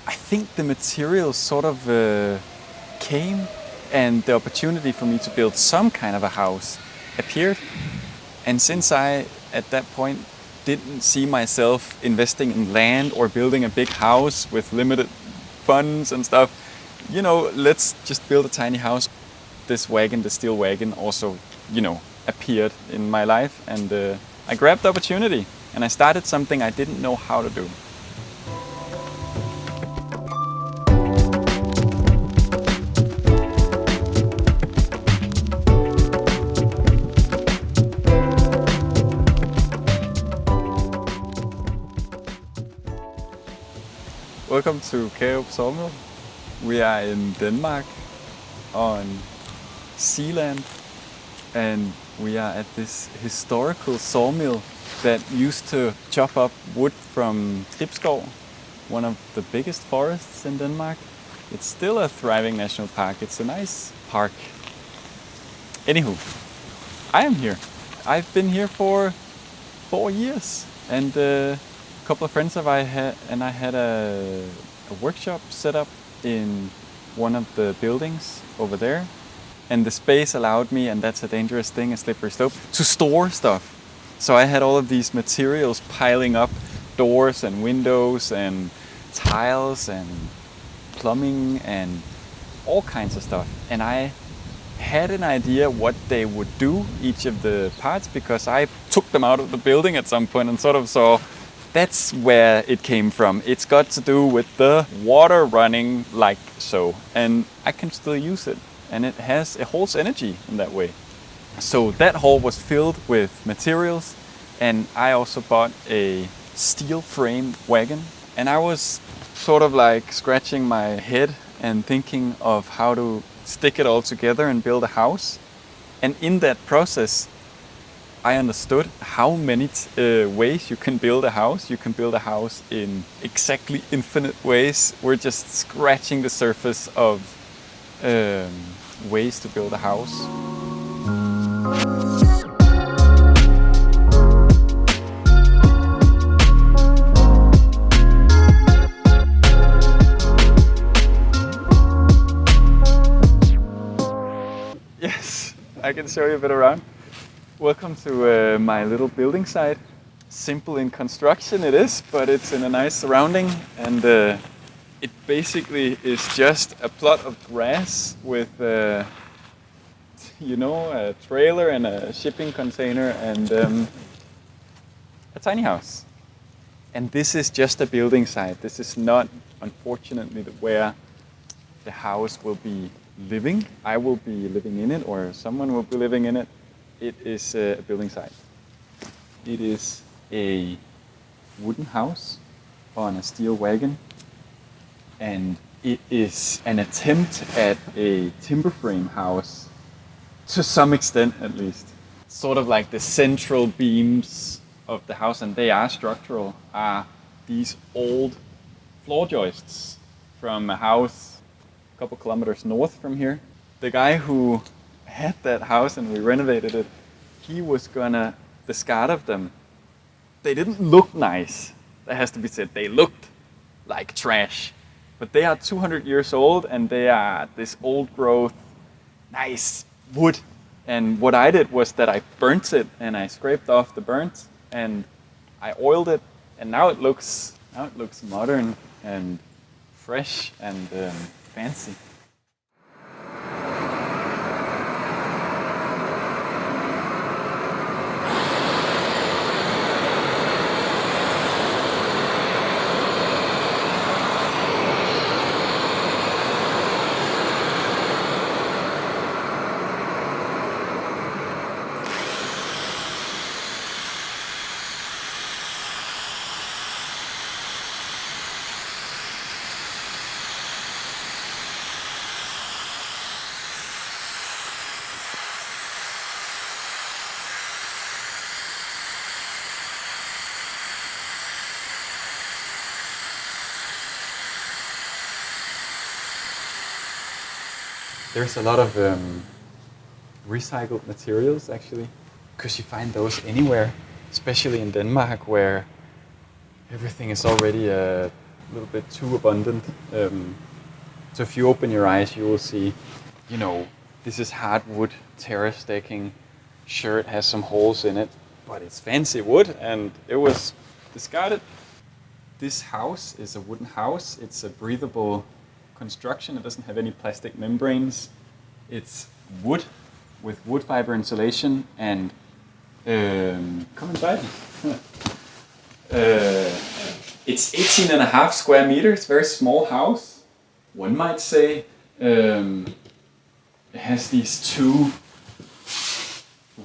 I think the materials sort of came, and the opportunity for me to build some kind of a house appeared. And since I, at that point, didn't see myself investing in land or building a big house with limited funds and stuff, let's just build a tiny house. This wagon, the steel wagon, also, appeared in my life, and I grabbed the opportunity and I started something I didn't know how to do. Welcome to jaeCmusic Sawmill. We are in Denmark on Sealand, and we are at this historical sawmill that used to chop up wood from Gribskov, one of the biggest forests in Denmark. It's still a thriving national park. It's a nice park. Anywho, I am here. I've been here for 4 years, and a couple of friends I had a workshop set up in one of the buildings over there, and the space allowed me, and that's a dangerous thing, a slippery slope, to store stuff. So I had all of these materials piling up, doors and windows and tiles and plumbing and all kinds of stuff. And I had an idea what they would do, each of the parts, because I took them out of the building at some point and sort of saw that's where it came from. It's got to do with the water running like so, and I can still use it, and it holds energy in that way. So that hall was filled with materials, and I also bought a steel frame wagon, and I was sort of like scratching my head and thinking of how to stick it all together and build a house. And in that process, I understood how many ways you can build a house. You can build a house in exactly infinite ways. We're just scratching the surface of ways to build a house. Yes, I can show you a bit around. Welcome to my little building site. Simple in construction it is, but it's in a nice surrounding, and it basically is just a plot of grass with a trailer and a shipping container and a tiny house. And this is just a building site. This is not, unfortunately, where the house will be living. I will be living in it, or someone will be living in it. It is a building site. It is a wooden house on a steel wagon, and it is an attempt at a timber frame house, to some extent at least. Sort of like the central beams of the house, and they are structural, are these old floor joists from a house a couple kilometers north from here. The guy who had that house and we renovated it, he was gonna discard of them. They didn't look nice, that has to be said. They looked like trash, but they are 200 years old, and they are this old growth, nice wood. And what I did was that I burnt it, and I scraped off the burnt, and I oiled it, and now it looks modern and fresh and fancy. There's a lot of recycled materials, actually, because you find those anywhere, especially in Denmark, where everything is already a little bit too abundant. So if you open your eyes, you will see, you know, this is hardwood terrace decking. Sure, it has some holes in it, but it's fancy wood and it was discarded. This house is a wooden house. It's a breathable construction. It doesn't have any plastic membranes. It's wood with wood fiber insulation and come inside. It's 18.5 square meters, very small house. One might say it has these two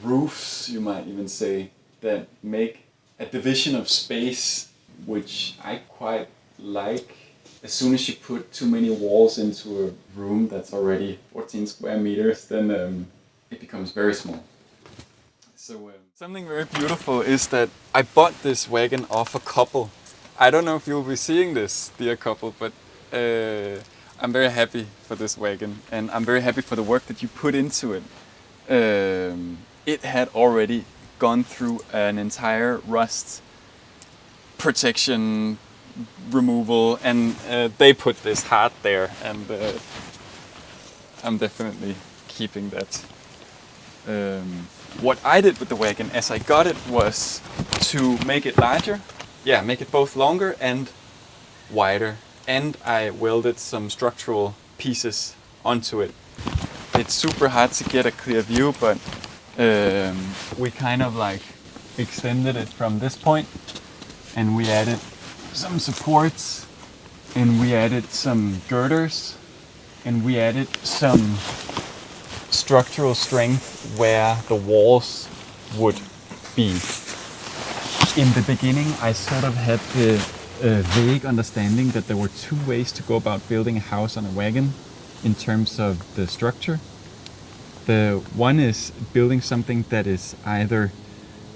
roofs, you might even say, that make a division of space, which I quite like. As soon as you put too many walls into a room that's already 14 square meters, then it becomes very small. So something very beautiful is that I bought this wagon off a couple. I don't know if you'll be seeing this, dear couple, but I'm very happy for this wagon, and I'm very happy for the work that you put into it. It had already gone through an entire rust protection removal, and they put this heart there, and I'm definitely keeping that. What I did with the wagon as I got it was to make it larger, make it both longer and wider, and I welded some structural pieces onto it. It's super hard to get a clear view, but we kind of like extended it from this point, and we added some supports, and we added some girders, and we added some structural strength where the walls would be. In the beginning, I sort of had the vague understanding that there were two ways to go about building a house on a wagon in terms of the structure. The one is building something that is either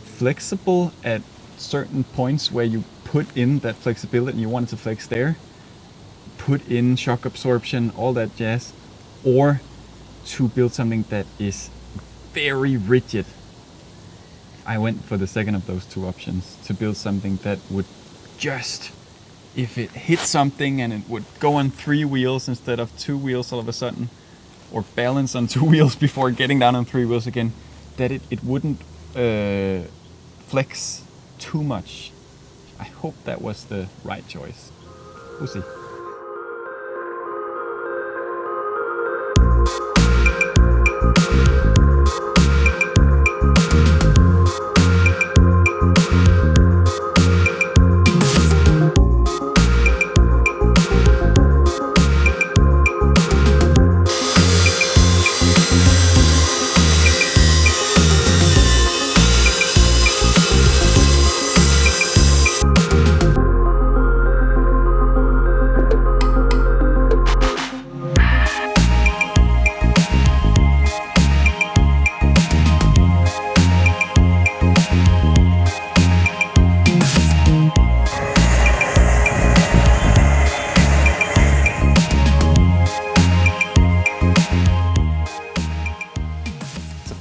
flexible at certain points where you put in that flexibility and you want it to flex there, put in shock absorption, all that jazz, or to build something that is very rigid. I went for the second of those two options, to build something that would just, if it hit something and it would go on 3 wheels instead of 2 wheels all of a sudden, or balance on 2 wheels before getting down on 3 wheels again, that it wouldn't flex too much. I hope that was the right choice. We'll see.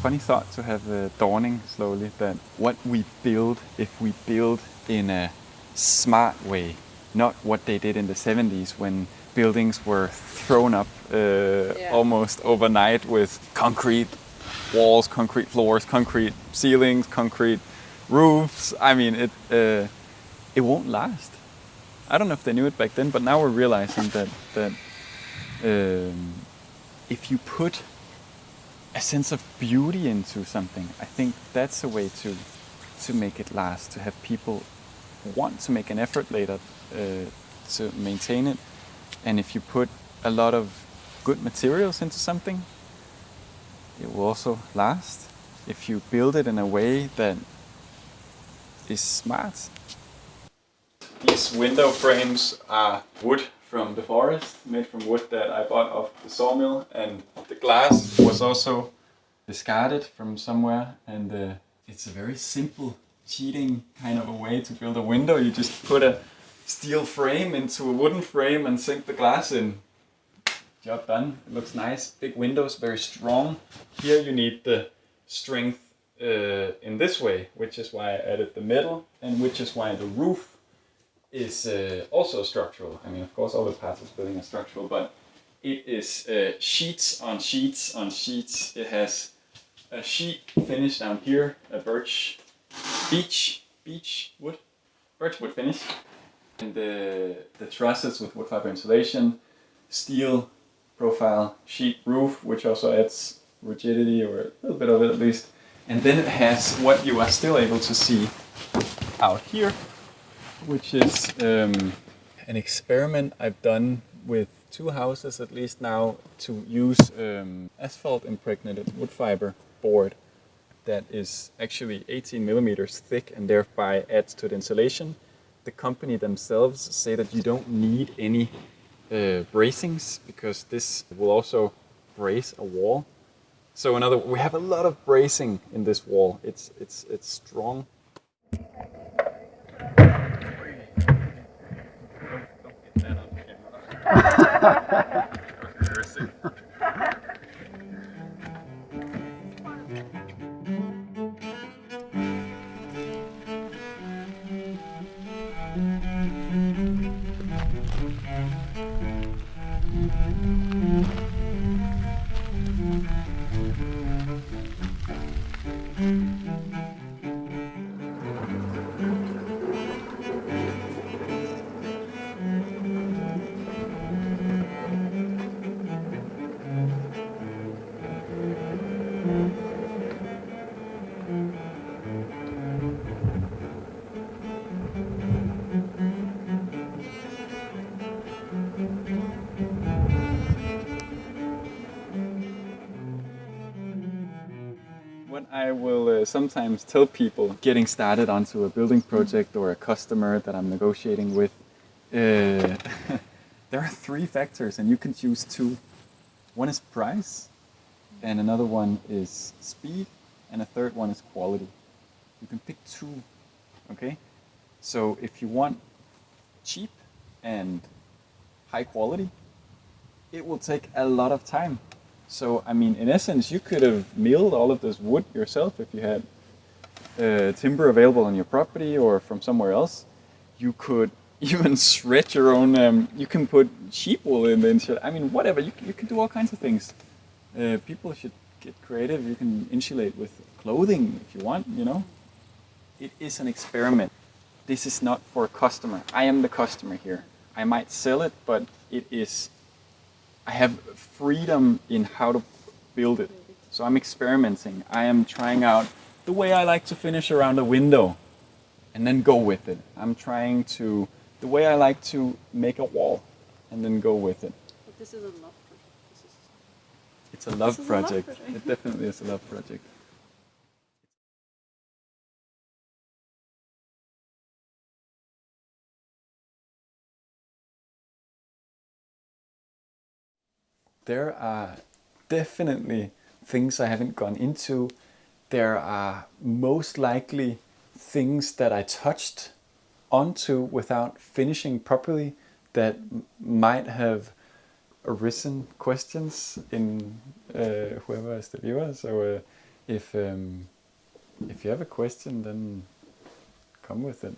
Funny thought to have dawning slowly that what we build, if we build in a smart way, not what they did in the 70s when buildings were thrown up almost overnight with concrete walls, concrete floors, concrete ceilings, concrete roofs. I mean, it won't last. I don't know if they knew it back then, but now we're realizing that if you put a sense of beauty into something, I think that's a way to make it last, to have people want to make an effort later to maintain it. And if you put a lot of good materials into something, it will also last. If you build it in a way that is smart. These window frames are wood from the forest, made from wood that I bought off the sawmill, and the glass was also discarded from somewhere, and it's a very simple, cheating kind of a way to build a window. You just put a steel frame into a wooden frame and sink the glass in. Job done. It looks nice. Big windows, very strong. Here you need the strength in this way, which is why I added the metal, and which is why the roof is also structural. I mean, of course, all the parts of this building are structural, but it is sheets on sheets on sheets. It has a sheet finish down here, a beech wood finish, and the trusses with wood fiber insulation, steel profile sheet roof, which also adds rigidity, or a little bit of it at least. And then it has what you are still able to see out here, which is an experiment I've done with 2 houses at least now, to use asphalt impregnated wood fiber board that is actually 18 millimeters thick and thereby adds to the insulation. The company themselves say that you don't need any bracings, because this will also brace a wall. So we have a lot of bracing in this wall. It's strong. Don't get that on camera. Embarrassing. What I will sometimes tell people getting started onto a building project or a customer that I'm negotiating with, there are 3 factors and you can choose 2. One is price, and another one is speed, and a third one is quality. You can pick 2, okay? So if you want cheap and high quality, it will take a lot of time. So, I mean, in essence, you could have milled all of this wood yourself if you had timber available on your property or from somewhere else. You could even shred your own, you can put sheep wool in the insulation. I mean, whatever, you can do all kinds of things. People should get creative. You can insulate with clothing if you want, you know. It is an experiment. This is not for a customer. I am the customer here. I might sell it, but I have freedom in how to build it. So I'm experimenting. I am trying out the way I like to finish around a window and then go with it. I'm trying the way I like to make a wall and then go with it. But this is a love project. It's a love This is a love project. project. It definitely is a love project. There are definitely things I haven't gone into. There are most likely things that I touched onto without finishing properly that might have arisen questions in whoever is the viewer. So if you have a question, then come with it.